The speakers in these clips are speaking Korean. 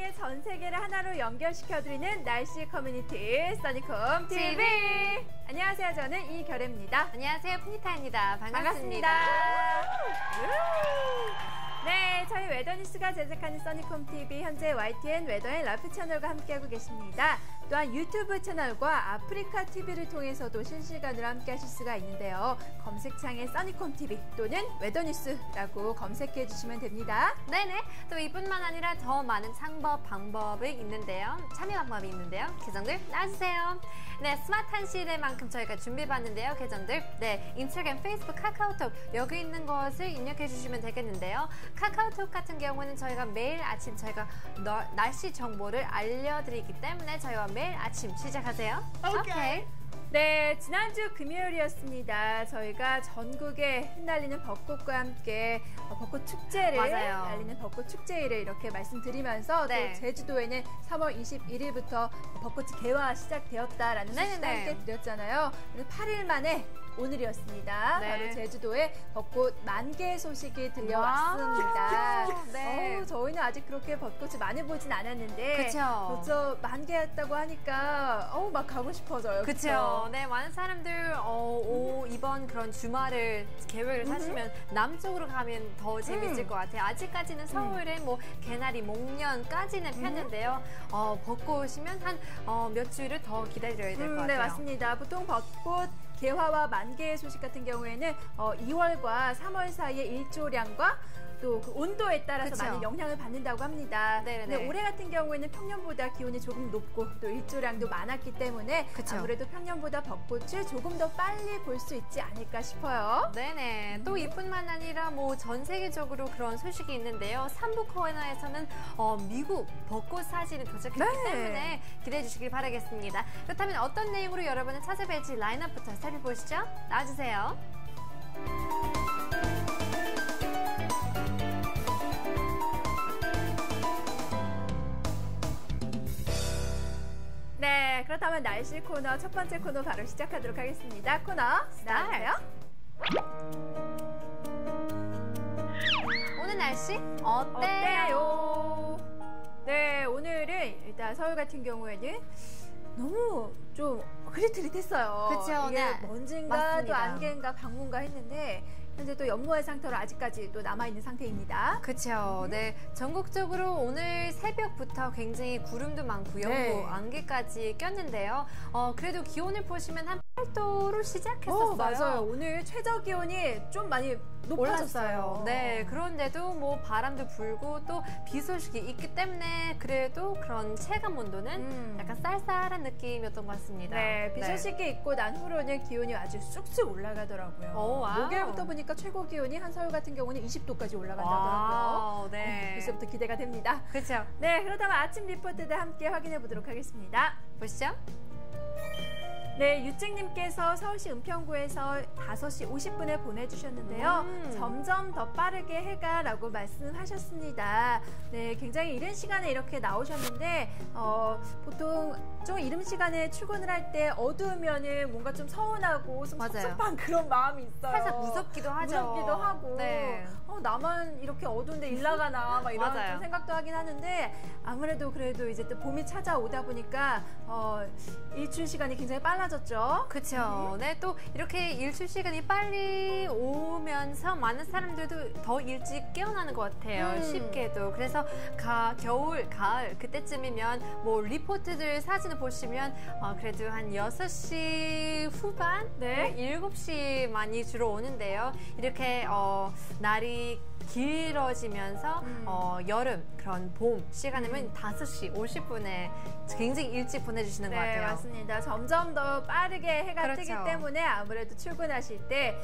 네, 전 세계를 하나로 연결시켜드리는 날씨 커뮤니티 써니콤 TV. 안녕하세요. 저는 이결혜입니다. 안녕하세요. 푸니타입니다. 반갑습니다. 네, 저희 웨더뉴스가 제작하는 써니콤 TV 현재 YTN 웨더앤 라이프 채널과 함께하고 계십니다. 또한 유튜브 채널과 아프리카 TV를 통해서도 실시간으로 함께하실 수가 있는데요. 검색창에 써니콤 TV 또는 웨더뉴스라고 검색해 주시면 됩니다. 네네. 또 이뿐만 아니라 더 많은 방법이 있는데요. 참여 방법이 있는데요. 계정들 나와주세요. 네, 스마트한 시대만큼 저희가 준비해봤는데요. 계정들. 네, 인스타그램, 페이스북, 카카오톡 여기 있는 것을 입력해 주시면 되겠는데요. 카카오톡 같은 경우는 저희가 매일 아침 저희가 날씨 정보를 알려드리기 때문에 저희와 매일 아침 시작하세요. 오케이. 네, 지난주 금요일이었습니다. 저희가 전국에 흩날리는 벚꽃과 함께 벚꽃 축제를 알리는 벚꽃 축제일을 이렇게 말씀드리면서 네. 또 제주도에는 3월 21일부터 벚꽃이 개화 시작되었다라는 소식을 함께 드렸잖아요. 8일 만에 오늘이었습니다. 네. 바로 제주도에 벚꽃 만개 소식이 들려왔습니다. 네. 저희는 아직 그렇게 벚꽃을 많이 보진 않았는데 그쵸. 벌써 만개했다고 하니까 막 가고 싶어져요. 그렇죠. 네, 많은 사람들 이번 그런 주말을 계획을 하시면 남쪽으로 가면 더 재밌을 것 같아요. 아직까지는 서울에 뭐 개나리, 목련까지는 폈는데요. 벚꽃이면 한 몇 주일을 더 기다려야 될 것 같아요. 네, 맞습니다. 보통 벚꽃 개화와 만개의 소식 같은 경우에는 2월과 3월 사이의 일조량과 또 그 온도에 따라서 그쵸. 많은 영향을 받는다고 합니다. 네네. 근데 올해 같은 경우에는 평년보다 기온이 조금 높고 또 일조량도 많았기 때문에 그쵸. 아무래도 평년보다 벚꽃을 조금 더 빨리 볼 수 있지 않을까 싶어요. 네네. 또 이뿐만 아니라 뭐 전 세계적으로 그런 소식이 있는데요. 삼부 코너에서는 미국 벚꽃 사진이 도착했기 때문에 기대해 주시길 바라겠습니다. 그렇다면 어떤 내용으로 여러분을 찾아뵐지 라인업부터 살펴보시죠. 나와주세요. 네, 그렇다면 날씨 코너 첫 번째 코너 바로 시작하도록 하겠습니다. 코너 나와주세요. 오늘 날씨 어때요? 네, 오늘은 일단 서울 같은 경우에는 너무 좀 흐릿흐릿했어요. 그쵸, 이게 네. 먼지인가 맞습니다. 또 안개인가 방문가 했는데 현재 또 연무의 상태로 아직까지 또 남아있는 상태입니다. 그렇죠. 네, 전국적으로 오늘 새벽부터 굉장히 구름도 많고 연무, 안개까지 꼈는데요. 그래도 기온을 보시면 한 8도로 시작했었어요. 맞아요. 오늘 최저 기온이 좀 많이 높아졌어요. 네, 그런데도 뭐 바람도 불고 또 비 소식이 있기 때문에 그래도 그런 체감 온도는 약간 쌀쌀한 느낌이었던 것 같습니다. 네, 비 소식이 있고 난 후로는 기온이 아주 쑥쑥 올라가더라고요. 목요일부터 보니까 최고 기온이 한 서울 같은 경우는 20도까지 올라간다더라고요. 네. 벌써부터 기대가 됩니다. 그렇죠. 네, 그렇다면 아침 리포트들 함께 확인해 보도록 하겠습니다. 보시죠. 네, 유증님께서 서울시 은평구에서 5시 50분에 보내주셨는데요. 점점 더 빠르게 해가 라고 말씀하셨습니다. 네, 굉장히 이른 시간에 이렇게 나오셨는데 보통 좀 이른 시간에 출근을 할 때 어두우면은 뭔가 좀 서운하고 좀 섭섭한 그런 마음이 있어요. 살짝 무섭기도 하죠. 무섭기도 하고 네. 나만 이렇게 어두운데 일 나가나 막 이런 좀 생각도 하긴 하는데 아무래도 그래도 이제 또 봄이 찾아오다 보니까 일출 시간이 굉장히 빨라졌죠. 그렇죠. 네, 또 이렇게 일출 시간이 빨리 오면서 많은 사람들도 더 일찍 깨어나는 것 같아요. 쉽게도. 그래서 겨울, 가을 그때쯤이면 뭐 리포트들 사진을 보시면 그래도 한 6시 후반, 7시 많이 주로 오는데요. 이렇게 날이 길어지면서 여름, 그런 봄 시간이면 5시 50분에 굉장히 일찍 보내주시는 것 같아요. 네, 맞습니다. 점점 더 빠르게 해가 뜨기 그렇죠. 때문에 아무래도 출근하실 때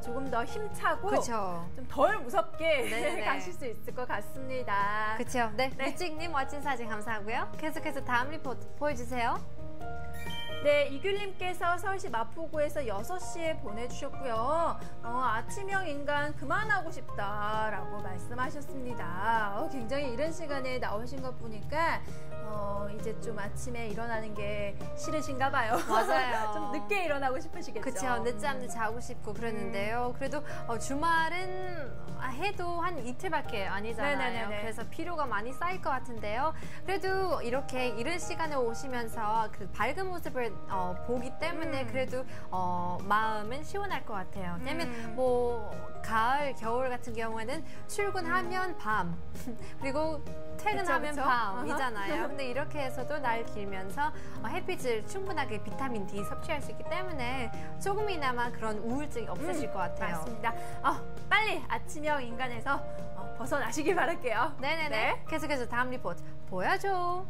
조금 더 힘차고 그렇죠. 좀 덜 무섭게 가실 수 있을 것 같습니다. 그렇죠. 네, 뮤직님 멋진 사진 감사하고요. 계속해서 다음 리포트 보여주세요. 네, 이귤님께서 서울시 마포구에서 6시에 보내주셨고요. 아침형 인간 그만하고 싶다라고 말씀하셨습니다. 굉장히 이른 시간에 나오신 것 보니까 이제 좀 아침에 일어나는 게 싫으신가 봐요. 맞아요. 좀 늦게 일어나고 싶으시겠죠. 그렇죠. 늦잠도 자고 싶고 그러는데요. 그래도 주말은 해도 한 이틀밖에 아니잖아요. 네네네네. 그래서 피로가 많이 쌓일 것 같은데요. 그래도 이렇게 이른 시간에 오시면서 그 밝은 모습을 보기 때문에 그래도 마음은 시원할 것 같아요. 왜냐면 뭐 가을, 겨울 같은 경우에는 출근하면 밤 그리고 퇴근하면 그쵸? 밤이잖아요. 근데 이렇게 해서도 날 길면서 햇빛을 충분하게 비타민 D 섭취할 수 있기 때문에 조금이나마 그런 우울증이 없어질 것 같아요. 맞습니다. 빨리 아침형 인간에서 벗어나시길 바랄게요. 네네네. 네. 계속해서 다음 리포트 보여줘.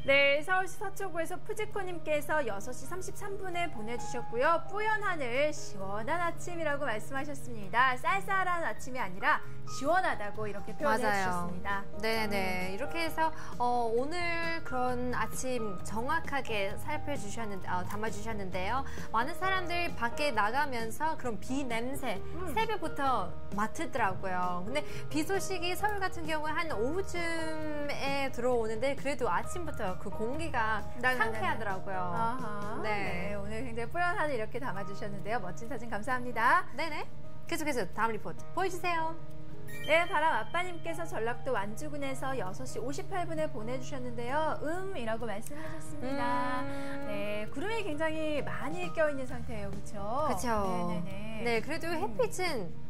네, 서울시 서초구에서 푸지코님께서 6시 33분에 보내주셨고요. 뿌연 하늘, 시원한 아침이라고 말씀하셨습니다. 쌀쌀한 아침이 아니라 시원하다고 이렇게 표현해 주셨습니다. 네네. 이렇게 해서 오늘 그런 아침 정확하게 담아주셨는데요. 많은 사람들 밖에 나가면서 그런 비 냄새 새벽부터 맡으더라고요. 근데 비 소식이 서울 같은 경우에 한 오후쯤에 들어오는데 그래도 아침부터 그 공기가 상쾌하더라고요. 아하. 네. 네, 오늘 굉장히 뿌연 하늘 이렇게 담아주셨는데요. 멋진 사진 감사합니다. 네네. 계속해서 다음 리포트 보여주세요. 네, 바람 아빠님께서 전라도 완주군에서 6시 58분에 보내주셨는데요. 이라고 말씀하셨습니다. 네, 구름이 굉장히 많이 껴있는 상태예요. 그렇죠? 그렇죠. 네네네. 네, 그래도 햇빛은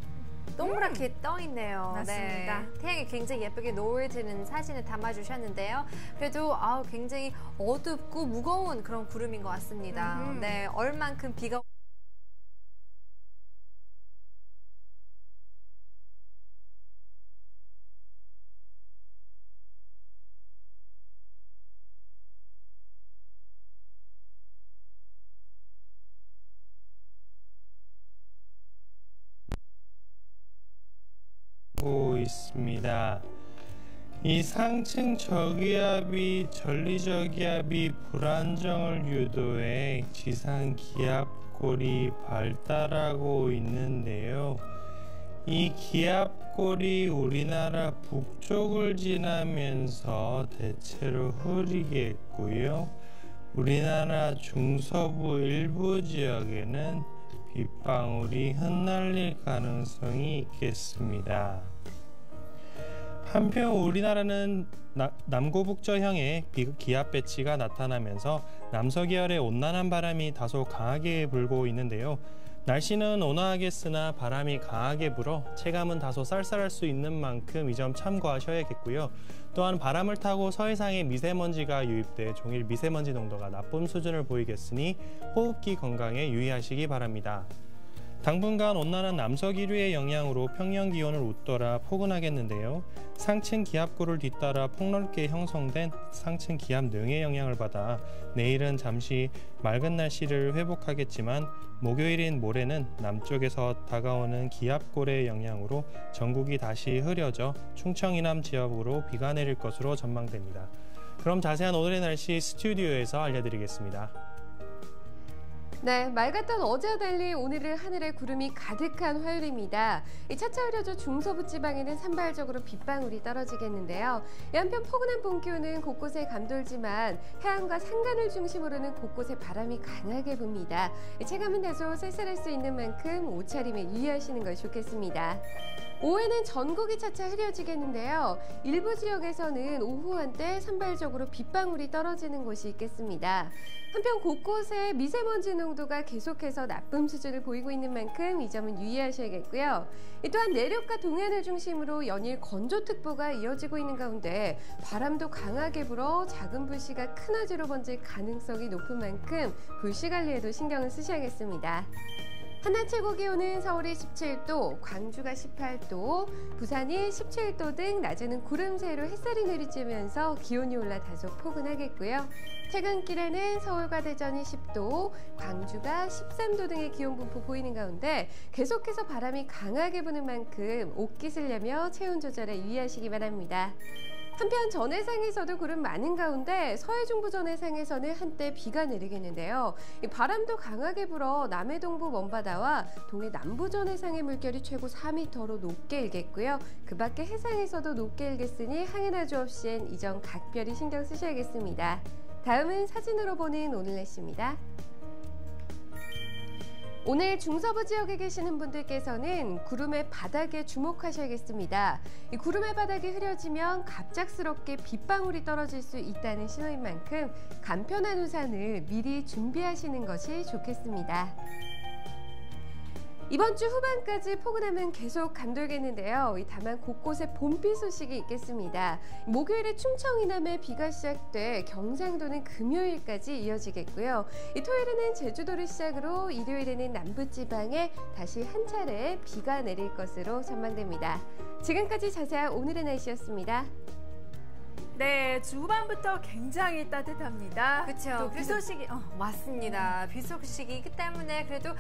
동그랗게 떠 있네요. 맞습니다. 네, 태양이 굉장히 예쁘게 노을 드는 사진을 담아주셨는데요. 그래도 굉장히 어둡고 무거운 그런 구름인 것 같습니다. 네, 얼만큼 비가 고 있습니다. 이 상층 저기압이 전리저기압이 불안정을 유도해 지상 기압골이 발달하고 있는데요. 이 기압골이 우리나라 북쪽을 지나면서 대체로 흐리겠고요. 우리나라 중서부 일부 지역에는 빗방울이 흩날릴 가능성이 있겠습니다. 한편 우리나라는 남고북저형의 기압 배치가 나타나면서 남서계열의 온난한 바람이 다소 강하게 불고 있는데요. 날씨는 온화하겠으나 바람이 강하게 불어 체감은 다소 쌀쌀할 수 있는 만큼 이 점 참고하셔야겠고요. 또한 바람을 타고 서해상에 미세먼지가 유입돼 종일 미세먼지 농도가 나쁨 수준을 보이겠으니 호흡기 건강에 유의하시기 바랍니다. 당분간 온난한 남서기류의 영향으로 평년 기온을 웃돌아 포근하겠는데요. 상층 기압골을 뒤따라 폭넓게 형성된 상층 기압능의 영향을 받아 내일은 잠시 맑은 날씨를 회복하겠지만 목요일인 모레는 남쪽에서 다가오는 기압골의 영향으로 전국이 다시 흐려져 충청 이남 지역으로 비가 내릴 것으로 전망됩니다. 그럼 자세한 오늘의 날씨 스튜디오에서 알려드리겠습니다. 네, 맑았던 어제와 달리 오늘은 하늘에 구름이 가득한 화요일입니다. 차차 흐려져 중서부 지방에는 산발적으로 빗방울이 떨어지겠는데요. 한편 포근한 봄 기온은 곳곳에 감돌지만 해안과 산간을 중심으로는 곳곳에 바람이 강하게 붑니다. 체감은 다소 쌀쌀할 수 있는 만큼 옷차림에 유의하시는 것이 좋겠습니다. 오후에는 전국이 차차 흐려지겠는데요. 일부 지역에서는 오후 한때 산발적으로 빗방울이 떨어지는 곳이 있겠습니다. 한편 곳곳에 미세먼지 농도가 계속해서 나쁨 수준을 보이고 있는 만큼 이 점은 유의하셔야겠고요. 또한 내륙과 동해안을 중심으로 연일 건조특보가 이어지고 있는 가운데 바람도 강하게 불어 작은 불씨가 큰 화재로 번질 가능성이 높은 만큼 불씨 관리에도 신경을 쓰셔야겠습니다. 한낮 최고 기온은 서울이 17도, 광주가 18도, 부산이 17도 등 낮에는 구름 사이로 햇살이 내리쬐면서 기온이 올라 다소 포근하겠고요. 퇴근길에는 서울과 대전이 10도, 광주가 13도 등의 기온 분포 보이는 가운데 계속해서 바람이 강하게 부는 만큼 옷깃을 내며 체온 조절에 유의하시기 바랍니다. 한편 전해상에서도 구름 많은 가운데 서해중부 전해상에서는 한때 비가 내리겠는데요. 이 바람도 강하게 불어 남해동부 먼바다와 동해 남부 전해상의 물결이 최고 4m로 높게 일겠고요. 그 밖에 해상에서도 높게 일겠으니 항해나주 없이엔 이 점 각별히 신경 쓰셔야겠습니다. 다음은 사진으로 보는 오늘 날씨입니다. 오늘 중서부 지역에 계시는 분들께서는 구름의 바닥에 주목하셔야겠습니다. 이 구름의 바닥이 흐려지면 갑작스럽게 빗방울이 떨어질 수 있다는 신호인 만큼 간편한 우산을 미리 준비하시는 것이 좋겠습니다. 이번 주 후반까지 포근함은 계속 감돌겠는데요. 다만 곳곳에 봄비 소식이 있겠습니다. 목요일에 충청 이남에 비가 시작돼 경상도는 금요일까지 이어지겠고요. 토요일에는 제주도를 시작으로 일요일에는 남부지방에 다시 한 차례 비가 내릴 것으로 전망됩니다. 지금까지 자세한 오늘의 날씨였습니다. 네, 주 후반부터 굉장히 따뜻합니다. 그렇죠. 또 비 소식이 맞습니다. 비 소식이기 때문에 그래도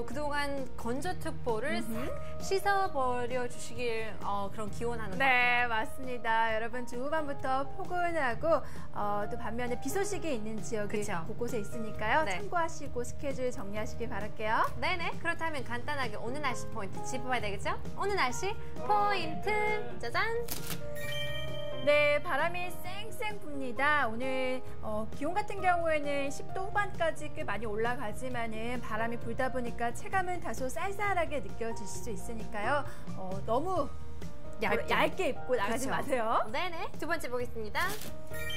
그동안 건조특보를 싹 씻어버려 주시길 그런 기원하는 것 같아요. 네, 맞습니다. 여러분 주 후반부터 포근하고 또 반면에 비 소식이 있는 지역이 그쵸. 곳곳에 있으니까요. 네. 참고하시고 스케줄 정리하시길 바랄게요. 네네. 그렇다면 간단하게 오늘 날씨 포인트 짚어봐야 되겠죠? 오늘 날씨 포인트 짜잔! 네, 바람이 쌩쌩 붑니다. 오늘 기온 같은 경우에는 10도 후반까지 꽤 많이 올라가지만은 바람이 불다 보니까 체감은 다소 쌀쌀하게 느껴질 수 있으니까요. 너무 얇게 입고 나가지 그렇죠. 마세요. 네네. 두 번째 보겠습니다.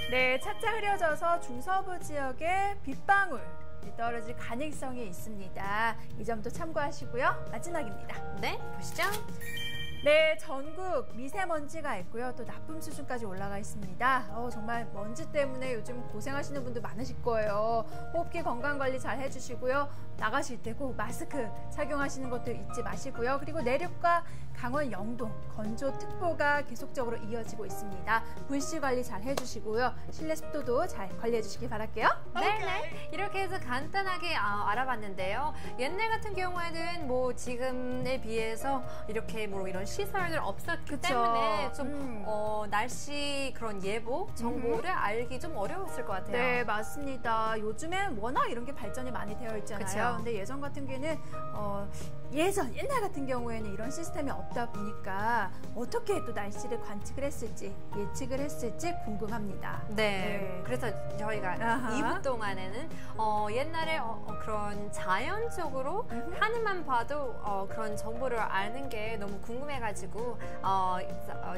네, 차차 흐려져서 중서부 지역에 빗방울 떨어질 가능성이 있습니다. 이 점도 참고하시고요. 마지막입니다. 네, 보시죠. 네, 전국 미세먼지가 있고요. 또 나쁨 수준까지 올라가 있습니다. 정말 먼지 때문에 요즘 고생하시는 분들 많으실 거예요. 호흡기 건강관리 잘 해주시고요. 나가실 때 꼭 마스크 착용하시는 것도 잊지 마시고요. 그리고 내륙과 강원 영동 건조특보가 계속적으로 이어지고 있습니다. 불씨 관리 잘 해주시고요. 실내 습도도 잘 관리해 주시기 바랄게요. 네네. 이렇게 해서 간단하게 알아봤는데요. 옛날 같은 경우에는 뭐 지금에 비해서 이렇게 뭐 이런 시설들 없었기 그쵸. 때문에 좀 날씨 그런 예보 정보를 알기 좀 어려웠을 것 같아요. 네, 맞습니다. 요즘엔 워낙 이런 게 발전이 많이 되어 있잖아요. 그쵸. 근데 예전 같은 경우에는 옛날 같은 경우에는 이런 시스템이 없다 보니까 어떻게 또 날씨를 관측을 했을지 예측을 했을지 궁금합니다. 네. 그래서 저희가 아하. 2부 동안에는 옛날에 그런 자연적으로 하늘만 봐도 그런 정보를 아는 게 너무 궁금해가지고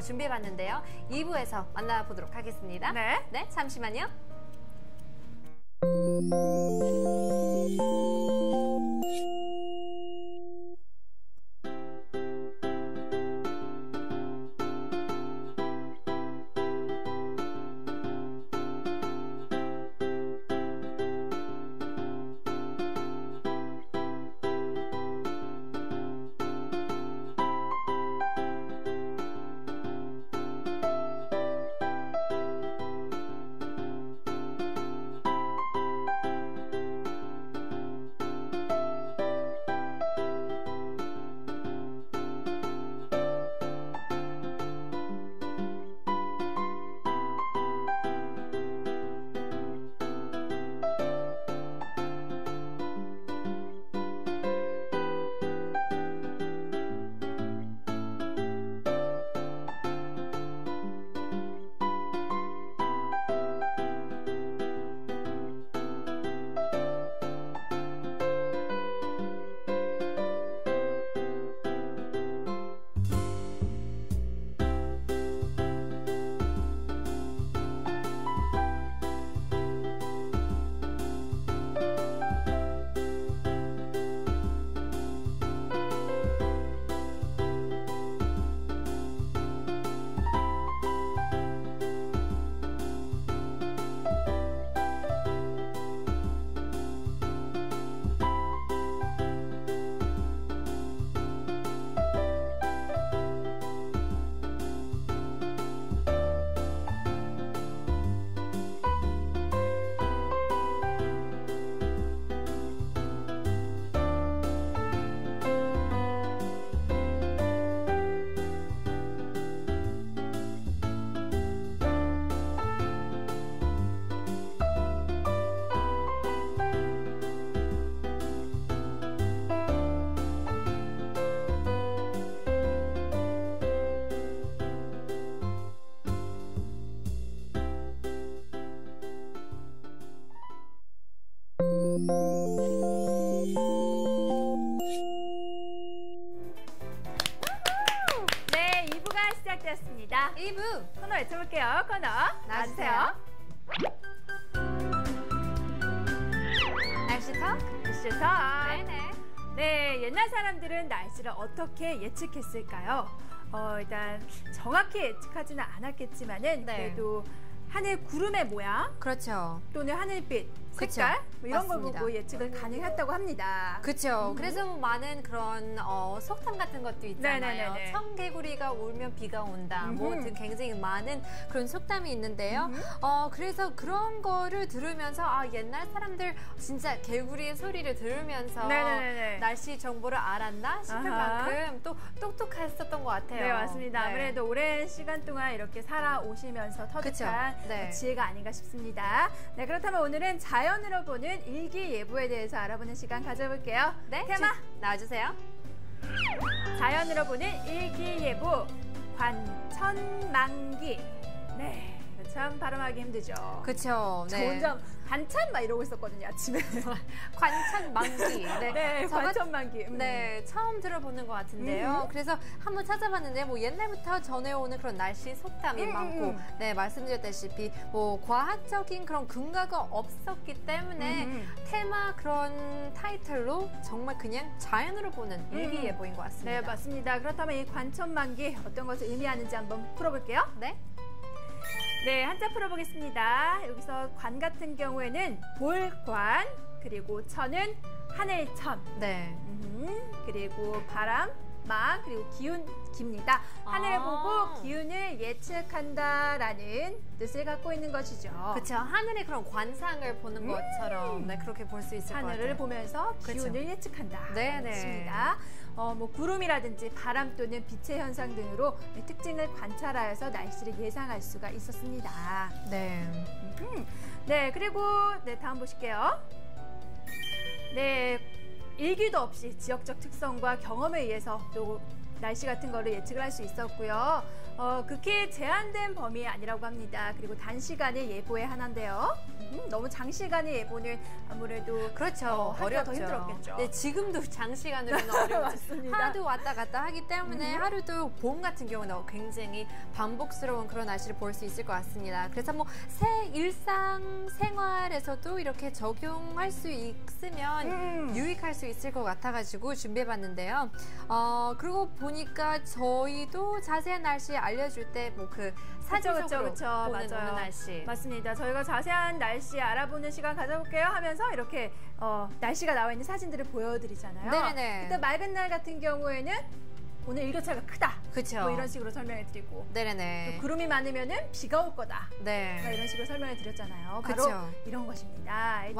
준비해봤는데요. 2부에서 만나보도록 하겠습니다. 네. 네, 잠시만요. 네, 2부가 시작되었습니다. 2부 코너 외쳐볼게요. 코너 나와주세요. 날씨 톡. 날씨 톡. 네네. 네, 옛날 사람들은 날씨를 어떻게 예측했을까요? 일단 정확히 예측하지는 않았겠지만은 네. 그래도 하늘 구름의 모양 그렇죠. 또는 하늘빛 색깔 그쵸. 뭐 이런 걸 맞습니다. 보고 예측을 가능했다고 합니다. 그렇죠. 그래서 뭐 많은 그런 속담 같은 것도 있잖아요. 네네네네. 청개구리가 울면 비가 온다. 뭐 등 굉장히 많은 그런 속담이 있는데요. 그래서 그런 거를 들으면서 옛날 사람들 진짜 개구리의 소리를 들으면서 네네네네. 날씨 정보를 알았나 싶을 아하. 만큼 또 똑똑했었던 것 같아요. 네, 맞습니다. 네. 아무래도 오랜 시간 동안 이렇게 살아오시면서 터득한 그쵸. 네. 지혜가 아닌가 싶습니다. 네, 그렇다면 오늘은 자연으로 보는 일기예보에 대해서 알아보는 시간 가져볼게요. 네, 테마 나와주세요. 자연으로 보는 일기예보 관천만기. 네, 이거 참 발음하기 힘들죠. 그렇죠. 저 혼자 반찬 막 이러고 있었거든요, 아침에. 관천만기. 네, 저 같- 관천만기. 네, 처음 들어보는 것 같은데요. 그래서 한번 찾아봤는데 뭐 옛날부터 전해오는 그런 날씨 속담이 많고, 네, 말씀드렸다시피 뭐 과학적인 그런 근거가 없었기 때문에 테마 그런 타이틀로 정말 그냥 자연으로 보는 일기예보인 것 같습니다. 네, 맞습니다. 그렇다면 이 관천만기 어떤 것을 의미하는지 한번 풀어볼게요. 네. 네, 한자 풀어보겠습니다. 여기서 관 같은 경우에는 볼관, 그리고 천은 하늘천, 네. 그리고 바람, 마, 그리고 기운, 기입니다. 하늘을 아. 보고 기운을 예측한다라는 뜻을 갖고 있는 것이죠. 그렇죠. 하늘의 그런 관상을 보는 것처럼 네, 그렇게 볼 수 있을 것 같아요. 하늘을 보면서 그쵸. 기운을 예측한다. 네네. 뜻입니다. 뭐 구름이라든지 바람 또는 빛의 현상 등으로 특징을 관찰하여서 날씨를 예상할 수가 있었습니다. 네. 네, 그리고 네, 다음 보실게요. 네, 일기도 없이 지역적 특성과 경험에 의해서 또 날씨 같은 거를 예측을 할 수 있었고요. 극히 제한된 범위가 아니라고 합니다. 그리고 단시간의 예보에 한한데요. 너무 장시간의 예보는 아무래도 그렇죠. 하기가 더 힘들었겠죠. 네, 지금도 장시간으로는 어렵죠. 맞습니다. 하도 왔다 갔다 하기 때문에 하루도 봄 같은 경우는 굉장히 반복스러운 그런 날씨를 볼 수 있을 것 같습니다. 그래서 뭐 새 일상 생활에서도 이렇게 적용할 수 있으면 유익할 수 있을 것 같아가지고 준비해봤는데요. 그리고 보니까 저희도 자세한 날씨 알려줄 때 뭐 그 사진적으로 그쵸, 보는 맞아요. 오늘 날씨. 맞습니다. 저희가 자세한 날씨 알아보는 시간 가져볼게요 하면서 이렇게 날씨가 나와 있는 사진들을 보여드리잖아요. 네네네. 그때 맑은 날 같은 경우에는 오늘 일교차가 크다. 그쵸. 뭐 이런 식으로 설명해드리고 네네네. 구름이 많으면은 비가 올 거다. 네. 이런 식으로 설명해드렸잖아요. 바로 그쵸. 이런 것입니다. 일단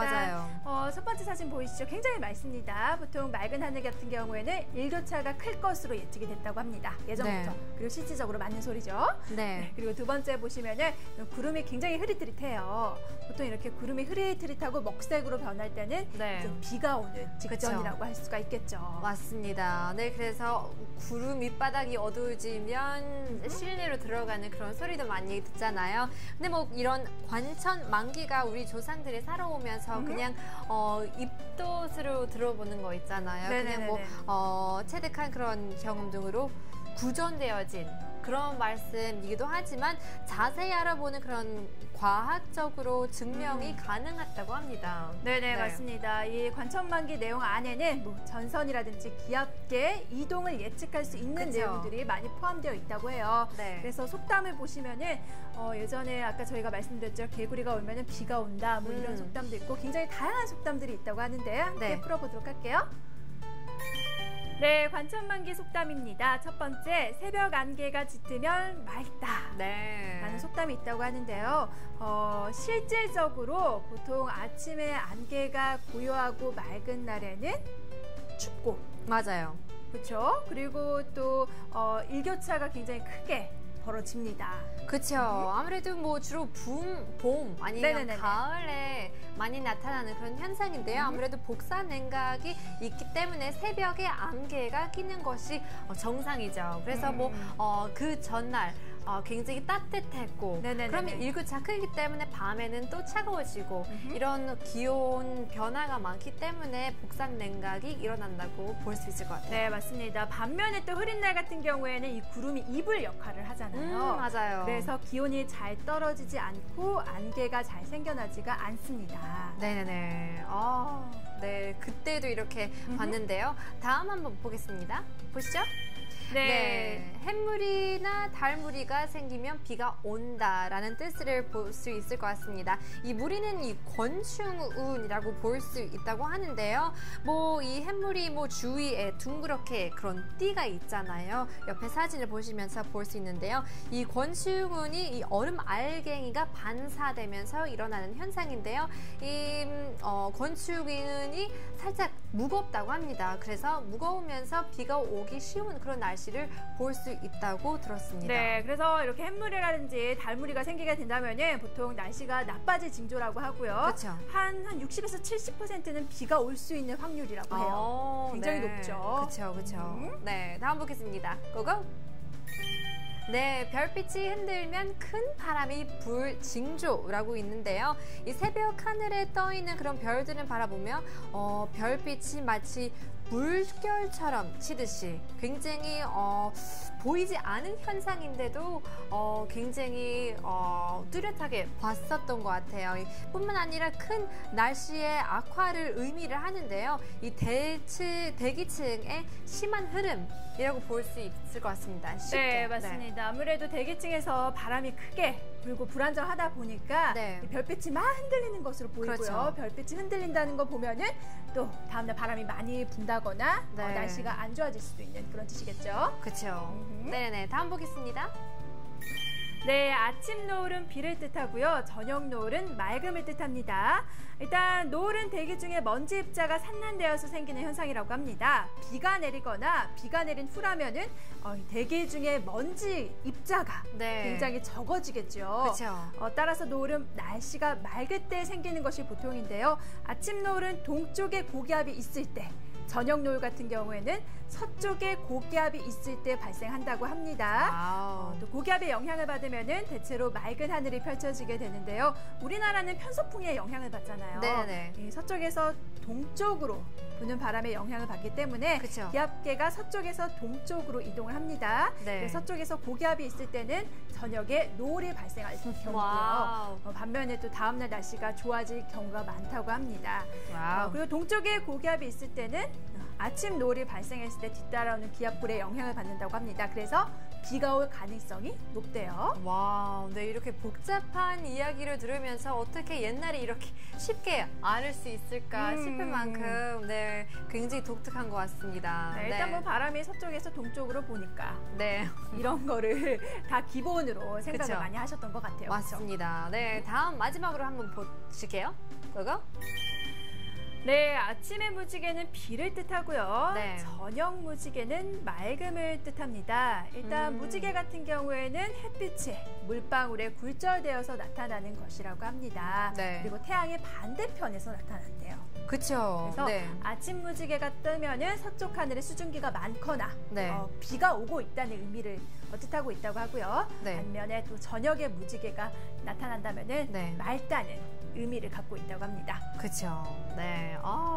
맞아요. 첫 번째 사진 보이시죠? 굉장히 맑습니다. 보통 맑은 하늘 같은 경우에는 일교차가 클 것으로 예측이 됐다고 합니다. 예전부터. 네. 그리고 실질적으로 맞는 소리죠. 네. 그리고 두 번째 보시면은 구름이 굉장히 흐릿흐릿해요. 보통 이렇게 구름이 흐릿흐릿하고 먹색으로 변할 때는 네. 이제 비가 오는 직전이라고 할 수가 있겠죠. 맞습니다. 네, 그래서 구름 밑바닥이 어두워지면 실내로 들어가는 그런 소리도 많이 듣잖아요. 근데 뭐 이런 관천 만기가 우리 조상들이 살아오면서 그냥 입덧으로 들어보는 거 있잖아요. 그냥 뭐 체득한 그런 경험 등으로 구전되어진 그런 말씀이기도 하지만 자세히 알아보는 그런 과학적으로 증명이 가능하다고 합니다. 네네, 맞습니다. 이 관천만기 내용 안에는 뭐 전선이라든지 기압계 이동을 예측할 수 있는 그쵸. 내용들이 많이 포함되어 있다고 해요. 네. 그래서 속담을 보시면은 예전에 아까 저희가 말씀드렸죠. 개구리가 오면은 비가 온다. 뭐 이런 속담도 있고 굉장히 다양한 속담들이 있다고 하는데요. 함께 네. 풀어보도록 할게요. 네, 관천만기 속담입니다. 첫 번째, 새벽 안개가 짙으면 맑다. 네. 라는 속담이 있다고 하는데요. 실질적으로 보통 아침에 안개가 고요하고 맑은 날에는 춥고, 맞아요. 그렇죠? 그리고 또 일교차가 굉장히 크게 벌어집니다. 그렇죠. 아무래도 뭐 주로 봄 아니면 네네네네. 가을에 많이 나타나는 그런 현상인데요. 아무래도 복사 냉각이 있기 때문에 새벽에 안개가 끼는 것이 정상이죠. 그래서 뭐 그 전날 굉장히 따뜻했고 네네네네. 그러면 일교차 크기 때문에 밤에는 또 차가워지고 이런 기온 변화가 많기 때문에 복상 냉각이 일어난다고 볼 수 있을 것 같아요. 네, 맞습니다. 반면에 또 흐린 날 같은 경우에는 이 구름이 이불 역할을 하잖아요. 맞아요. 그래서 기온이 잘 떨어지지 않고 안개가 잘 생겨나지가 않습니다. 네네네. 네, 그때도 이렇게 봤는데요. 다음 한번 보겠습니다. 보시죠. 네, 햇무리나 달무리가 생기면 비가 온다라는 뜻을 볼 수 있을 것 같습니다. 이 무리는 이 권충운이라고 볼 수 있다고 하는데요. 뭐 이 햇무리 주위에 둥그렇게 그런 띠가 있잖아요. 옆에 사진을 보시면서 볼 수 있는데요. 이 권충운이 이 얼음 알갱이가 반사되면서 일어나는 현상인데요. 이 권충운이 살짝 무겁다고 합니다. 그래서 무거우면서 비가 오기 쉬운 그런 날씨를 볼 수 있다고 들었습니다. 네, 그래서 이렇게 햇무리라든지 달무리가 생기게 된다면은 보통 날씨가 나빠질 징조라고 하고요. 그렇죠. 한 60에서 70%는 비가 올 수 있는 확률이라고 해요. 굉장히 네. 높죠. 그렇죠. 네, 다음 보겠습니다. 고고! 네, 별빛이 흔들면 큰 바람이 불 징조라고 있는데요. 이 새벽 하늘에 떠 있는 그런 별들을 바라보며 별빛이 마치 물결처럼 치듯이 굉장히 보이지 않은 현상인데도 굉장히 뚜렷하게 봤었던 것 같아요. 뿐만 아니라 큰 날씨의 악화를 의미를 하는데요. 이 대기층의 심한 흐름이라고 볼 수 있을 것 같습니다. 쉽게. 네, 맞습니다. 아무래도 대기층에서 바람이 크게 불고 불안정하다 보니까 이 별빛이 막 흔들리는 것으로 보이고요. 그렇죠. 별빛이 흔들린다는 거 보면은 또 다음날 바람이 많이 분다거나 날씨가 안 좋아질 수도 있는 그런 뜻이겠죠. 그렇죠. 네네, 다음 보겠습니다. 네, 아침 노을은 비를 뜻하고요. 저녁 노을은 맑음을 뜻합니다. 일단 노을은 대기 중에 먼지 입자가 산란되어서 생기는 현상이라고 합니다. 비가 내리거나 비가 내린 후라면은 대기 중에 먼지 입자가 굉장히 적어지겠죠. 그렇죠. 따라서 노을은 날씨가 맑을 때 생기는 것이 보통인데요. 아침 노을은 동쪽에 고기압이 있을 때, 저녁 노을 같은 경우에는 서쪽에 고기압이 있을 때 발생한다고 합니다. 또 고기압의 영향을 받으면은 대체로 맑은 하늘이 펼쳐지게 되는데요. 우리나라는 편서풍의 영향을 받잖아요. 네네. 서쪽에서 동쪽으로 부는 바람의 영향을 받기 때문에 그쵸. 기압계가 서쪽에서 동쪽으로 이동을 합니다. 서쪽에서 고기압이 있을 때는 저녁에 노을이 발생할 경우고요. 반면에 또 다음날 날씨가 좋아질 경우가 많다고 합니다. 그리고 동쪽에 고기압이 있을 때는 아침 노을이 발생했을 때 뒤따라오는 기압골의 영향을 받는다고 합니다. 그래서 비가 올 가능성이 높대요. 와, 네, 이렇게 복잡한 이야기를 들으면서 어떻게 옛날에 이렇게 쉽게 알을 수 있을까 싶을 만큼 굉장히 독특한 것 같습니다. 일단 뭐 바람이 서쪽에서 동쪽으로 보니까 이런 거를 다 기본으로 생각을 많이 하셨던 것 같아요. 맞습니다. 네, 다음 마지막으로 한번 보실게요. 그거? 네, 아침의 무지개는 비를 뜻하고요. 네. 저녁 무지개는 맑음을 뜻합니다. 일단 무지개 같은 경우에는 햇빛이 물방울에 굴절되어서 나타나는 것이라고 합니다. 네. 그리고 태양의 반대편에서 나타난대요. 그렇죠. 그래서 아침 무지개가 뜨면은 서쪽 하늘에 수증기가 많거나 네. 비가 오고 있다는 의미를 뜻하고 있다고 하고요. 네. 반면에 또 저녁에 무지개가 나타난다면은 네. 맑다는 의미를 갖고 있다고 합니다. 그렇죠. 네,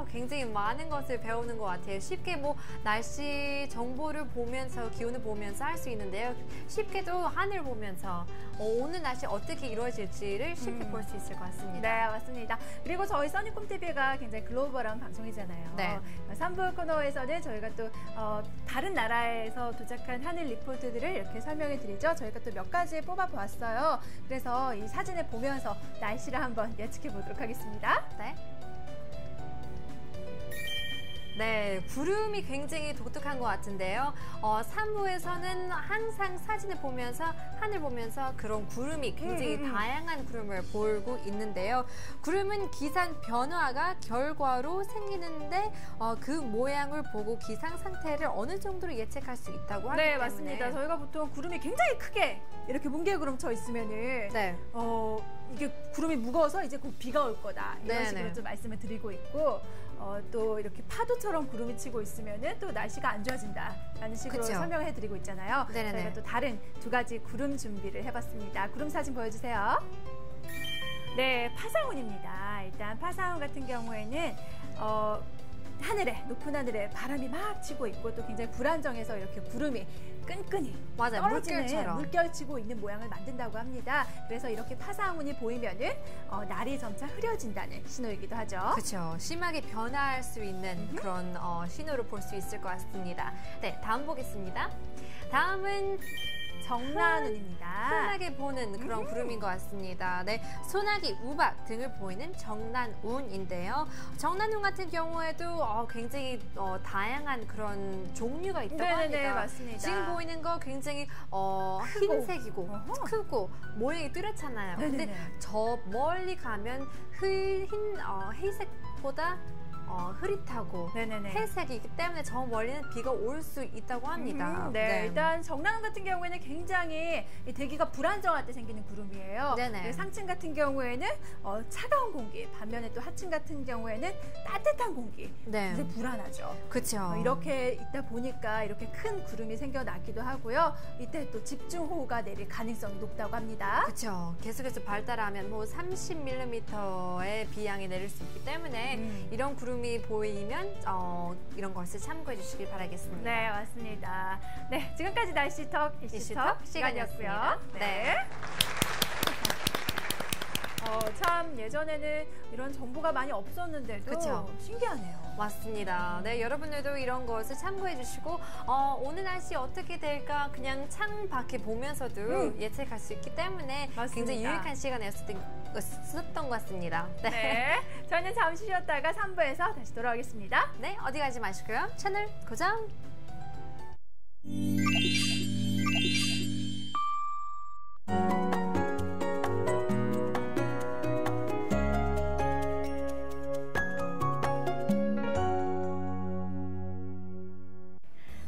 굉장히 많은 것을 배우는 것 같아요. 쉽게 뭐 날씨 정보를 보면서 기온을 보면서 할 수 있는데요. 쉽게도 하늘 보면서 오늘 날씨 어떻게 이루어질지를 쉽게 볼 수 있을 것 같습니다. 네, 맞습니다. 그리고 저희 써니콤 TV가 굉장히 글로벌한 방송이잖아요. 네. 3부 코너에서는 저희가 또 다른 나라에서 도착한 하늘 리포트들을 이렇게 설명해 드리죠. 저희가 또 몇 가지 뽑아 보았어요. 그래서 이 사진을 보면서 날씨를 한번 예측해 보도록 하겠습니다. 네, 구름이 굉장히 독특한 것 같은데요. 3부에서는 항상 사진을 보면서 하늘 보면서 그런 구름이 굉장히 다양한 구름을 보고 있는데요. 구름은 기상 변화가 결과로 생기는데 그 모양을 보고 기상 상태를 어느 정도로 예측할 수 있다고 하기 때문에. 네, 맞습니다. 저희가 보통 구름이 굉장히 크게 이렇게 뭉게구름 쳐 있으면은 이게 구름이 무거워서 이제 곧 비가 올 거다. 이런 네네. 식으로 좀 말씀을 드리고 있고 또 이렇게 파도처럼 구름이 치고 있으면은 또 날씨가 안 좋아진다라는 식으로 그쵸. 설명을 해드리고 있잖아요. 네네네. 저희가 또 다른 두 가지 구름 준비를 해봤습니다. 구름 사진 보여주세요. 네, 파상운입니다. 일단 파상운 같은 경우에는 하늘에, 높은 하늘에 바람이 막 치고 있고 또 굉장히 불안정해서 이렇게 구름이 끈끈이 맞아요. 떨어지는 물결처럼. 물결치고 있는 모양을 만든다고 합니다. 그래서 이렇게 파상운이 보이면은 날이 점차 흐려진다는 신호이기도 하죠. 그렇죠. 심하게 변화할 수 있는 그런 신호를 볼 수 있을 것 같습니다. 네, 다음 보겠습니다. 다음은 정난운입니다. 흔하게 보는 그런 구름인 것 같습니다. 네, 소나기, 우박 등을 보이는 정난운인데요. 정난운 같은 경우에도 굉장히 다양한 그런 종류가 있다고 합니다. 네네, 맞습니다. 지금 보이는 거 굉장히 흰색이고 크고 모양이 뚜렷잖아요. 근데 저 멀리 가면 회색보다 흐릿하고 네네네. 회색이기 때문에 저 멀리는 비가 올 수 있다고 합니다. 네, 일단 정난운 같은 경우에는 굉장히 이 대기가 불안정할 때 생기는 구름이에요. 네네. 상층 같은 경우에는 차가운 공기, 반면에 또 하층 같은 경우에는 따뜻한 공기. 네. 굉장히 불안하죠. 그렇죠. 이렇게 있다 보니까 이렇게 큰 구름이 생겨나기도 하고요. 이때 또 집중호우가 내릴 가능성이 높다고 합니다. 그렇죠. 계속해서 발달하면 뭐 30mm의 비양이 내릴 수 있기 때문에 이런 구름이 보이면 이런 것을 참고해 주시길 바라겠습니다. 네, 맞습니다. 네, 지금까지 날씨톡 이슈톡 시간이었고요. 네. 참 예전에는 이런 정보가 많이 없었는데도 그쵸. 신기하네요. 맞습니다. 네, 여러분들도 이런 것을 참고해 주시고 오늘 날씨 어떻게 될까 그냥 창 밖에 보면서도 예측할 수 있기 때문에 맞습니다. 굉장히 유익한 시간이었던 것 같습니다. 네. 네, 저희는 잠시 쉬었다가 3부에서 다시 돌아오겠습니다. 네, 어디 가지 마시고요. 채널 고정!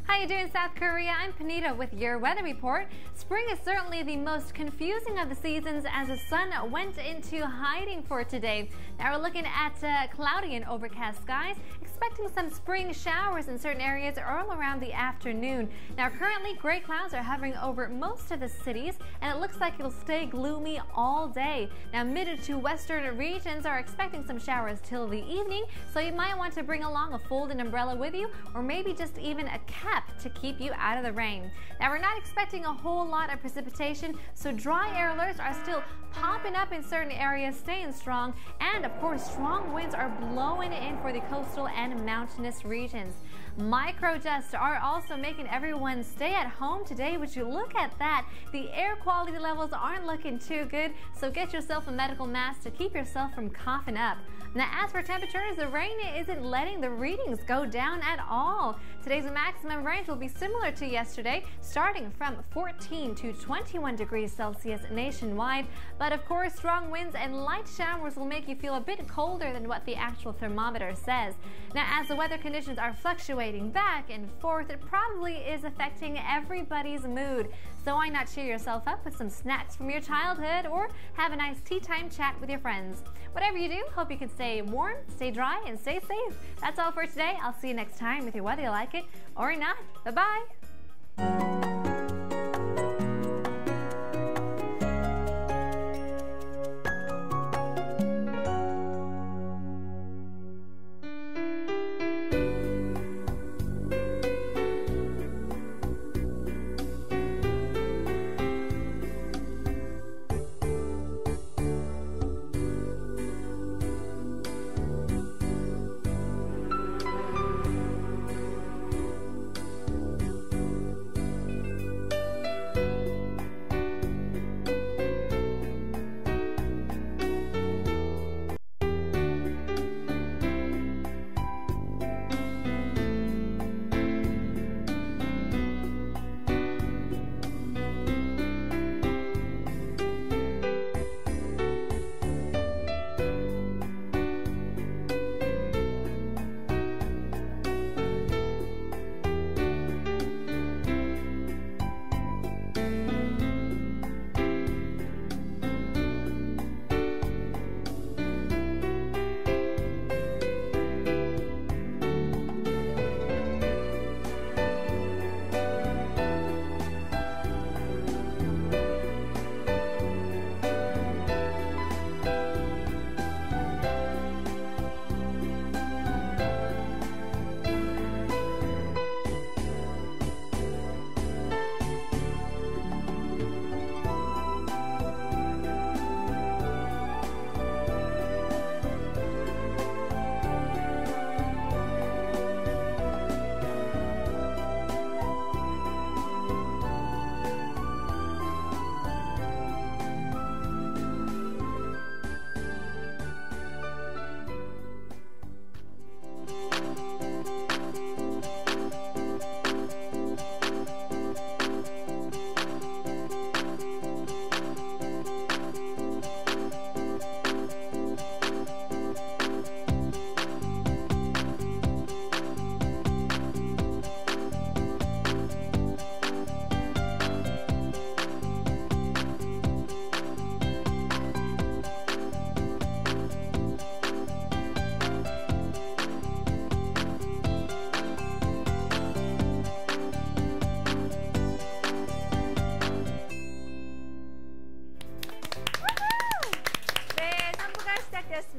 How you doing, South Korea? I'm Panita with your weather report. Spring is certainly the most confusing of the seasons as the sun went into hiding for today. Now we're looking at cloudy and overcast skies, expecting some spring showers in certain areas all around the afternoon. Now currently gray clouds are hovering over most of the cities and it looks like it'll stay gloomy all day. Now mid to western regions are expecting some showers till the evening, so you might want to bring along a folded umbrella with you or maybe just even a cap to keep you out of the rain. Now we're not expecting a whole lot of precipitation, so dry air alerts are still popping up in certain areas, staying strong, and of course strong winds are blowing in for the coastal and mountainous regions. Microgusts are also making everyone stay at home today. Would you look at that? The air quality levels aren't looking too good, so get yourself a medical mask to keep yourself from coughing up. Now, as for temperatures, the rain isn't letting the readings go down at all. Today's maximum range will be similar to yesterday, starting from 14 to 21 degrees Celsius nationwide. But of course, strong winds and light showers will make you feel a bit colder than what the actual thermometer says. Now, as the weather conditions are fluctuating back and forth, it probably is affecting everybody's mood. So why not cheer yourself up with some snacks from your childhood or have a nice tea time chat with your friends. Whatever you do, hope you can stay warm, stay dry, and stay safe. That's all for today. I'll see you next time with your whether you like it or not. Bye-bye.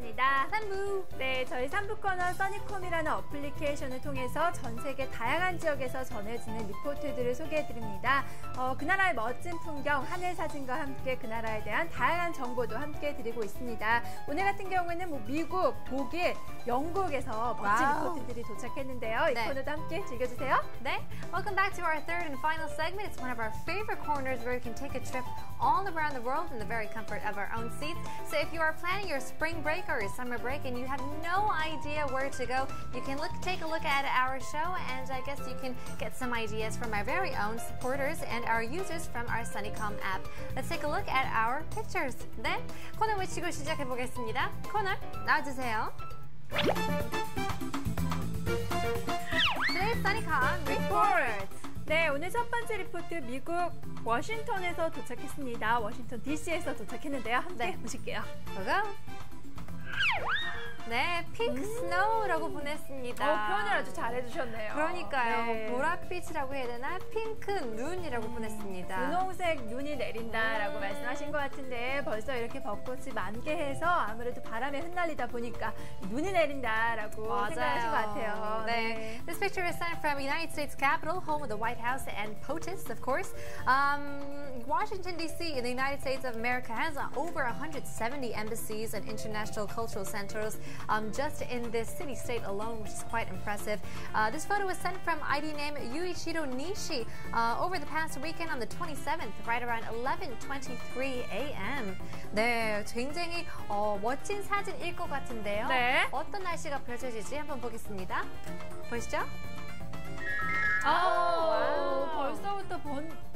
반갑습니다. 3부. 네, 저희 3부 코너 써니콤이라는 어플리케이션을 통해서 전 세계 다양한 지역에서 전해지는 리포트들을 소개해드립니다. 그 나라의 멋진 풍경, 하늘 사진과 함께 그 나라에 대한 다양한 정보도 함께 드리고 있습니다. 오늘 같은 경우에는 뭐 미국, 독일, 영국에서 멋진 리포트들이 도착했는데요. 이 코너도 함께 즐겨주세요. 네, welcome back to our third and final segment. It's one of our favorite corners where you can take a trip all around the world in the very comfort of our own seats. So if you are planning your spring break or your summer break and you have no idea where to go, you can take a look at our show, and I guess you can get some ideas from our very own supporters and our users from our Sunnycom app. Let's take a look at our pictures. 네, 코너 외치고 시작해 보겠습니다. 코너 나와주세요. Today's Sunnycom report. 네, 오늘 첫 번째 리포트 미국 워싱턴에서 도착했습니다. 워싱턴 DC에서 도착했는데요. 함께 보실게요. 고고. 네, 핑크 스노우라고 보냈습니다. 표현을 아주 잘해주셨네요. 그러니까요. 네. 보랏빛이라고 해야 되나? 핑크 눈이라고 보냈습니다. 분홍색 눈이 내린다라고 말씀하신 것 같은데 벌써 이렇게 벚꽃이 만개해서 아무래도 바람에 흩날리다 보니까 눈이 내린다라고 생각하신 것 같아요. 네. This picture is sent from United States Capitol, home of the White House and POTUS, of course. Washington, D.C. in the United States of America has over 170 embassies and international cultural centers just in this city-state alone, which is quite impressive. This photo was sent from ID name Yuichiro Nishi over the past weekend on the 27th, right around 11:23 a.m. 네, 굉장히 멋진 사진일 것 같은데요. 네. 어떤 날씨가 펼쳐질지 한번 보겠습니다. 보시죠. 벌써부터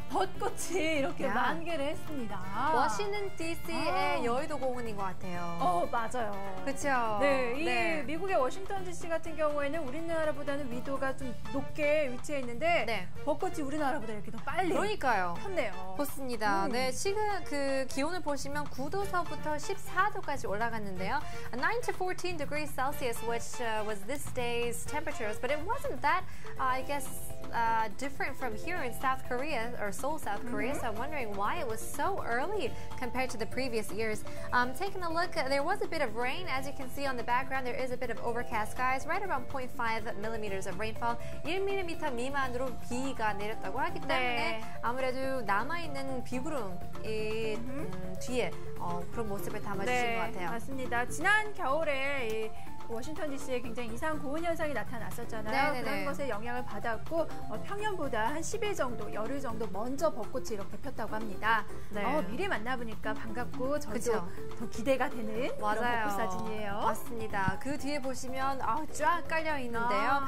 벚꽃이 이렇게 만개를 했습니다. 워싱턴 DC의 여의도 공원인 것 같아요. 맞아요. 그렇죠. 네, 미국의 워싱턴 DC 같은 경우에는 우리나라보다는 위도가 좀 높게 위치해 있는데 벚꽃이 우리나라보다 이렇게 더 빨리 그러니까요. 폈네요. 좋습니다. 네, 지금 그 기온을 보시면 9도서부터 14도까지 올라갔는데요. 9 to 14 degrees Celsius, which was this day's temperatures, but it wasn't that, I guess, different from here in South Korea or Seoul, South Korea. So I'm wondering why it was so early compared to the previous years. Taking a look, there was a bit of rain. As you can see on the background, there is a bit of overcast skies, right around 0.5 millimeters of rainfall. 1mm 미만으로 비가 내렸다고 하기 때문에 아무래도 남아있는 비구름이 뒤에 그런 모습을 담아주신 것 같아요. 맞습니다. 지난 겨울에 워싱턴 DC에 굉장히 이상 고온 현상이 나타났었잖아요. 그런 것에 영향을 받았고 평년보다 한 10일 정도, 열흘 정도 먼저 벚꽃이 이렇게 폈다고 합니다. 미리 만나보니까 반갑고 저도 더 기대가 되는 그런 벚꽃 사진이에요. 맞습니다. 그 뒤에 보시면 쫙 깔려 있는데요.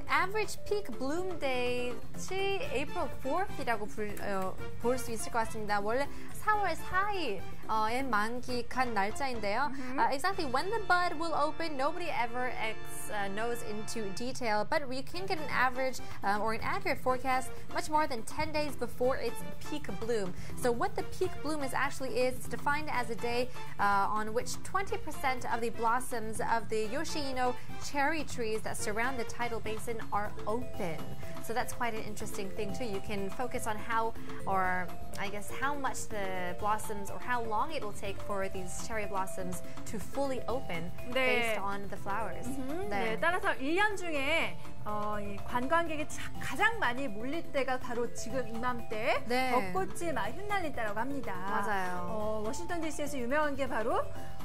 Average peak bloom day April 4th이라고 볼 수 있을 것 같습니다. 원래 4월 4일에 만기간 날짜인데요. Exactly when the bud will open, nobody ever knows into detail, but you can get an average or an accurate forecast much more than 10 days before its peak bloom. So what the peak bloom actually is, it's defined as a day on which 20% of the blossoms of the Yoshino cherry trees that surround the tidal basin are open. So that's quite an interesting thing too. You can focus on how, or I guess how much the blossoms or how long it will take for these cherry blossoms to fully open based on the flowers. 네, 따라서 1년 중에 이 관광객이 가장 많이 몰릴 때가 바로 지금 이맘때 벚꽃이 막 흩날린다고 합니다. 맞아요. 워싱턴 DC에서 유명한 게 바로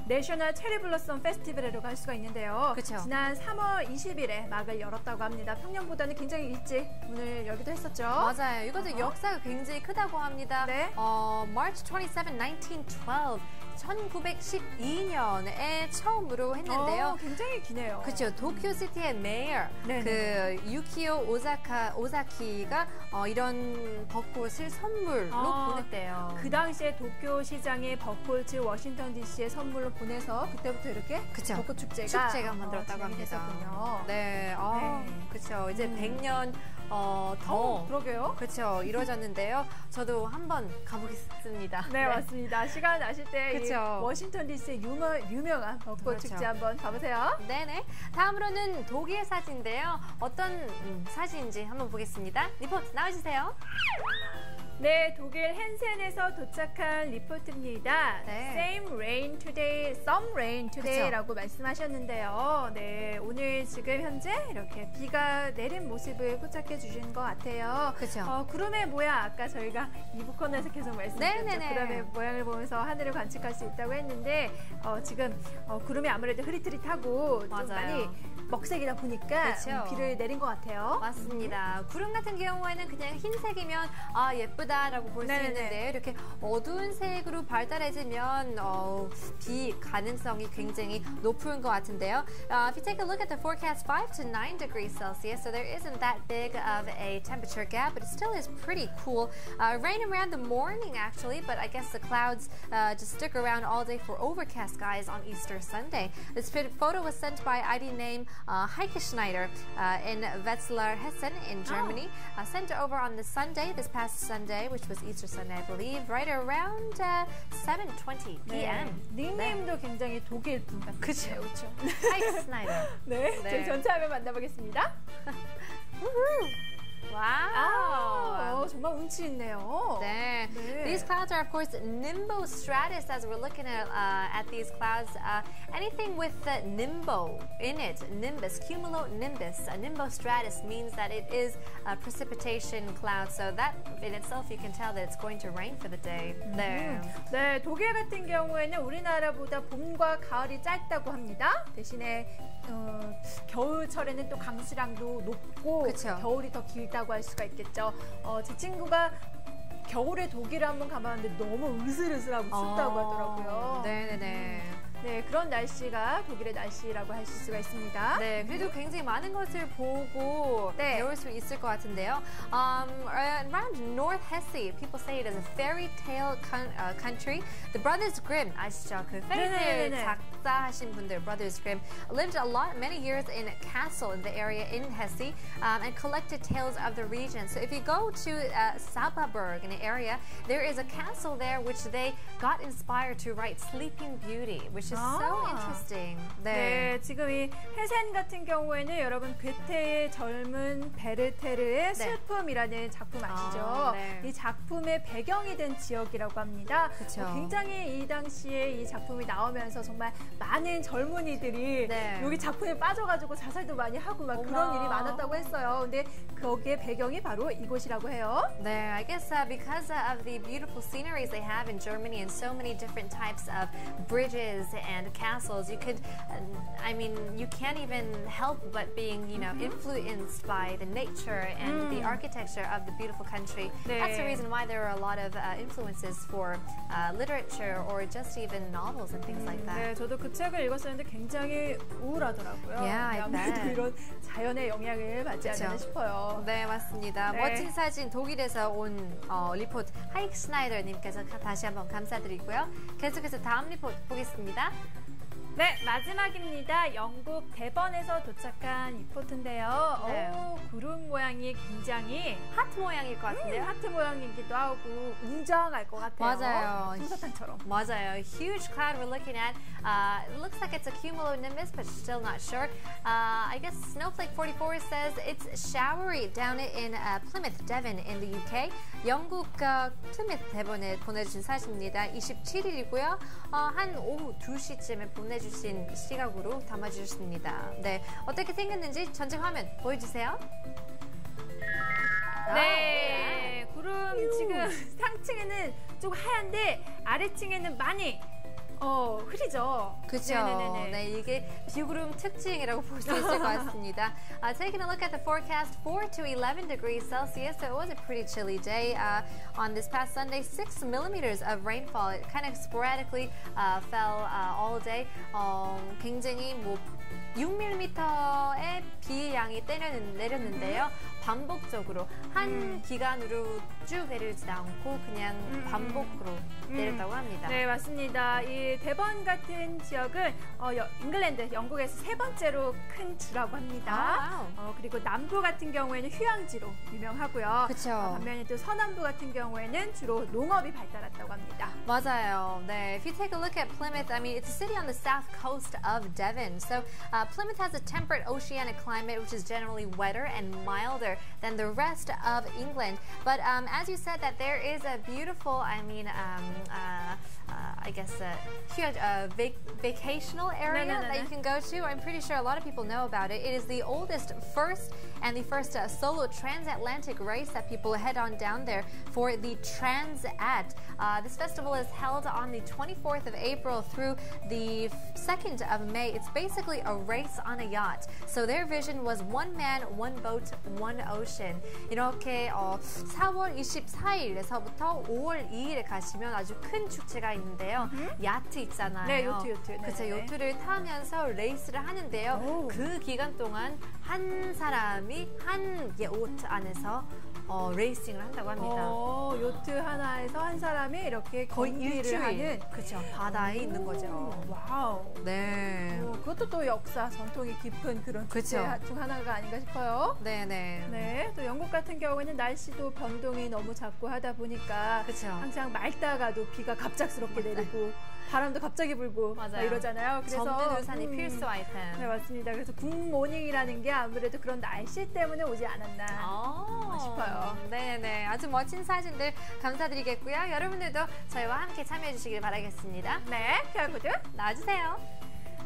내셔널 체리 블러썸 페스티벌이라고 할 수가 있는데요. 지난 3월 20일에 막을 열었다고 합니다. 평년보다는 굉장히 일찍 문을 열기도 했었죠. 맞아요. 이것도 역사가 굉장히 크다고 합니다. March 27, 1912. 1912년에 처음으로 했는데요. 굉장히 기네요. 그렇죠. 도쿄시티의 메이어 그 유키오 오사키가 이런 벚꽃을 선물로 보냈대요. 그 당시에 도쿄 시장이 벚꽃을 워싱턴 DC에 선물로 보내서 그때부터 이렇게 벚꽃 축제가 만들었다고 합니다. 그렇죠. 이제 100년 더 그러게요. 그렇죠. 이루어졌는데요. 저도 한번 가보겠습니다. 네, 맞습니다. 시간 나실 때 그쵸. 워싱턴 DC의 유명한 벚꽃 축제 한번 가보세요. 네네. 다음으로는 독일 사진인데요. 어떤 사진인지 한번 보겠습니다. 리포트 나와주세요. 네, 독일 헨센에서 도착한 리포트입니다. 네. Same rain today, some rain today라고 말씀하셨는데요. 네, 오늘 지금 현재 이렇게 비가 내린 모습을 포착해 주신 것 같아요. 그죠. 구름의 모양, 아까 저희가 2부 코너에서 계속 말씀드렸죠. 네네네. 구름의 모양을 보면서 하늘을 관측할 수 있다고 했는데 지금 구름이 아무래도 흐릿흐릿하고 좀 맞아요. 많이 먹색이다 보니까 그쵸. 비를 내린 것 같아요. 맞습니다. 구름 같은 경우에는 그냥 흰색이면 예쁘다라고 볼 수 네네네. 있는데 이렇게 어두운 색으로 발달해지면 비 가능성이 굉장히 높은 것 같은데요. If you take a look at the forecast, 5 to 9 degrees Celsius, so there isn't that big of a temperature gap, but it still is pretty cool. Rain around the morning actually, but I guess the clouds just stick around all day for overcast skies on Easter Sunday. This photo was sent by ID name Heike Schneider in Wetzlar, Hessen in Germany. Sent over on the Sunday, this past Sunday, which was Easter Sunday, I believe, right around 7:20 p.m. 닉네임도 굉장히 독일 분 같아요. 그쵸. 그렇죠. Heike Schneider. 네, 네. 저희 전체 화면 만나보겠습니다. Wow. 정말 운치 있네요. 네. 네. These clouds are, of course, nimbostratus. As we're looking at these clouds, anything with nimbo in it, nimbus, cumulonimbus. Nimbostratus means that it is a precipitation cloud. So that in itself, you can tell that it's going to rain for the day. 네. 네, 독일 같은 경우에는 우리나라보다 봄과 가을이 짧다고 합니다. 대신에 겨울철에는 또 강수량도 높고 그쵸. 겨울이 더 길다고 할 수가 있겠죠. 제 친구가 겨울에 독일을 한번 가봤는데 너무 으슬으슬하고 춥다고 하더라고요. 네네네. 네, 그런 날씨가 독일의 날씨라고 하실 수가 있습니다. 네, 그래도 굉장히 많은 것을 보고 네. 배울 수 있을 것 같은데요. Around North Hesse, people say it is a fairy tale country. The Brothers Grimm, 아시죠? 그 fairy tale 네네네네. 작사하신 분들, Brothers Grimm, lived many years in a castle in the area in Hesse and collected tales of the region. So if you go to Sababurg, in an area, there is a castle there which they got inspired to write Sleeping Beauty, which is so interesting. 네, 지금 이 헤센 같은 경우에는 여러분 괴테의 젊은 베르테르의 슬픔이라는 작품 아시죠? 네. 이 작품의 배경이 된 지역이라고 합니다. 그쵸. 굉장히 이 당시에 이 작품이 나오면서 정말 많은 젊은이들이 네. 여기 작품에 빠져가지고 자살도 많이 하고 막 그런 일이 많았다고 했어요. 근데 거기에 배경이 바로 이곳이라고 해요. There, I guess because of the beautiful sceneries they have in Germany and so many different types of bridges and castles, you could, you can't even help but being, influenced by the nature and the architecture of the beautiful country. 네. That's the reason why there are a lot of influences for literature or just even novels and things like that. 네, 저도 그 책을 읽었었는데 굉장히 우울하더라고요. Yeah, I 아무래도 bet. 이런 자연의 영향을 받지 그쵸. 않나 싶어요. 네, 맞습니다. 네. 멋진 사진 독일에서 온 리포트 하이크 스나이더님께서 다시 한번 감사드리고요. 계속해서 다음 리포트 보겠습니다. 네, 마지막입니다. 영국 대번에서 도착한 리포트인데요. 네. 구름 모양이 굉장히 하트 모양일 것 같은데요. 하트 모양이기도 하고 웅장할 것 같아요. 맞아요. 솜사탕처럼. 맞아요. Huge cloud we're looking at. It looks like it's a cumulonimbus, but still not sure. I guess Snowflake 44 says it's showery down in Plymouth, Devon in the UK. 영국 플ymouth 대번에 보내주신 사진입니다. 27일이고요. 한 오후 2시쯤에 보내주신 시각으로 담아주셨습니다. 네, 어떻게 생겼는지 전체 화면 보여주세요. 네, 구름 지금 상층에는 좀 하얀데 아래층에는 많이 흐리죠. 그렇죠. 네네네네. 네, 이게 비구름 특징이라고 볼 수 있을 것 같습니다. Taking a look at the forecast, 4 to 11 degrees Celsius. So it was a pretty chilly day. On this past Sunday, 6 millimeters of rainfall. It kind of sporadically fell all day. 굉장히 6mm의 비 양이 내렸는데요. 반복적으로 한 기간으로 쭉 내리지 않고 그냥 반복으로 내렸다고 합니다. 네, 맞습니다. 이 대번 같은 지역은 잉글랜드, 영국에서 세 번째로 큰 주라고 합니다. 그리고 남부 같은 경우에는 휴양지로 유명하고요. 그쵸. 반면에 또 서남부 같은 경우에는 주로 농업이 발달했다고 합니다. 맞아요. 네, if you take a look at Plymouth, it's a city on the south coast of Devon. So Plymouth has a temperate oceanic climate, which is generally wetter and milder than the rest of England. But as you said that there is a beautiful, I guess huge vacational area that you can go to. I'm pretty sure a lot of people know about it. It is the oldest first solo transatlantic race that people head on down there for the Transat. This festival is held on the 24th of April through the 2nd of May. It's basically a race on a yacht. So their vision was one man, one boat, one ocean. 이렇게 4월 24일에서부터 5월 2일에 가시면 아주 큰 축제가 있는데요. 야트 있잖아요. 네, 요트. 그렇죠. 요트를 타면서 레이스를 하는데요. 오. 그 기간 동안 한 사람이 한 요트 안에서 레이싱을 한다고 합니다. 요트 하나에서 한 사람이 이렇게 거의 경기를 하는 그렇죠. 바다에 있는 거죠. 와우. 네. 그것도 또 역사, 전통이 깊은 그런 축제 그쵸. 중 하나가 아닌가 싶어요. 네네. 네, 또 영국 같은 경우에는 날씨도 변동이 너무 잦고 하다 보니까 그렇죠. 항상 맑다가도 비가 갑작스럽게 내리고 바람도 갑자기 불고 맞아요. 이러잖아요. 그래서 접는 우산이 필수 아이템. 네, 맞습니다. 그래서 굿모닝이라는 게 아무래도 그런 날씨 때문에 오지 않았나 싶어요. 네네. 아주 멋진 사진들 감사드리겠고요. 여러분들도 저희와 함께 참여해 주시길 바라겠습니다. 네, QR코드 나와주세요.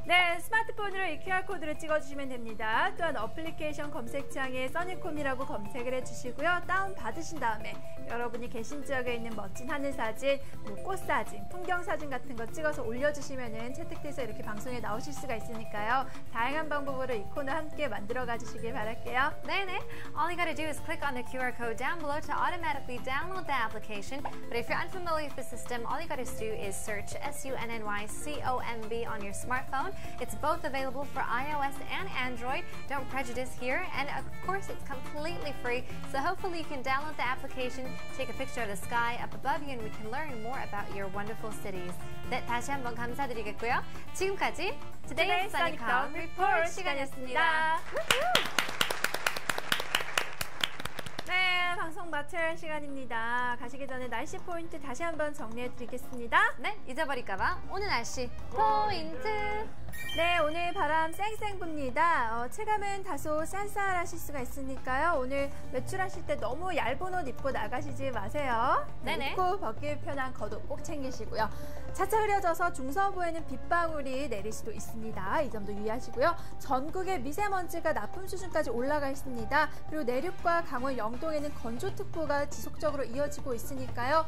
네, 스마트폰으로 이 QR코드를 찍어주시면 됩니다. 또한 어플리케이션 검색창에 써니콤이라고 검색을 해주시고요. 다운받으신 다음에 여러분이 계신 지역에 있는 멋진 하늘 사진, 꽃사진, 풍경 사진 같은 거 찍어서 올려주시면 채택돼서 이렇게 방송에 나오실 수가 있으니까요. 다양한 방법으로 이 코너 함께 만들어가 주시길 바랄게요. 네네. All you gotta do is click on the QR code down below to automatically download the application. But if you're unfamiliar with the system, all you gotta do is search SUNNYCOMB on your smartphone. It's both available for iOS and Android. Don't prejudice here. And of course, it's completely free. So hopefully you can download the application, take a picture of the sky up above you, and we can learn more about your wonderful cities. 네, 다시 한번 감사드리겠고요. 지금까지 Today's Sunny Cloud Report 시간이었습니다. 네, 방송 마칠 시간입니다. 가시기 전에 날씨 포인트 다시 한번 정리해드리겠습니다. 네, 잊어버릴까봐 오늘 날씨 포인트. 네, 오늘 바람 쌩쌩 붑니다. 체감은 다소 쌀쌀하실 수가 있으니까요. 오늘 외출하실 때 너무 얇은 옷 입고 나가시지 마세요. 네네. 입고 벗기 편한 겉옷 꼭 챙기시고요. 차차 흐려져서 중서부에는 빗방울이 내릴 수도 있습니다. 이 점도 유의하시고요. 전국에 미세먼지가 나쁨 수준까지 올라가 있습니다. 그리고 내륙과 강원 영동에는 건조특보가 지속적으로 이어지고 있으니까요.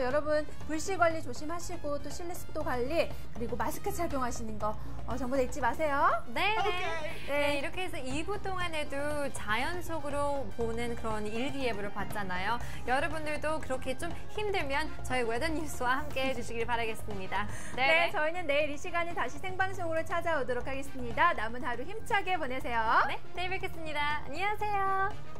여러분 불씨 관리 조심하시고 또 실내 습도 관리 그리고 마스크 착용하시는 거 전부 다 잊지 마세요. 네, 이렇게 해서 2부 동안에도 자연 속으로 보는 그런 일기예보를 봤잖아요. 여러분들도 그렇게 좀 힘들면 저희 웨더 뉴스와 함께 해주시길 바라겠습니다. 네, 저희는 내일 이 시간에 다시 생방송으로 찾아오도록 하겠습니다. 남은 하루 힘차게 보내세요. 네, 내일 뵙겠습니다. 안녕하세요.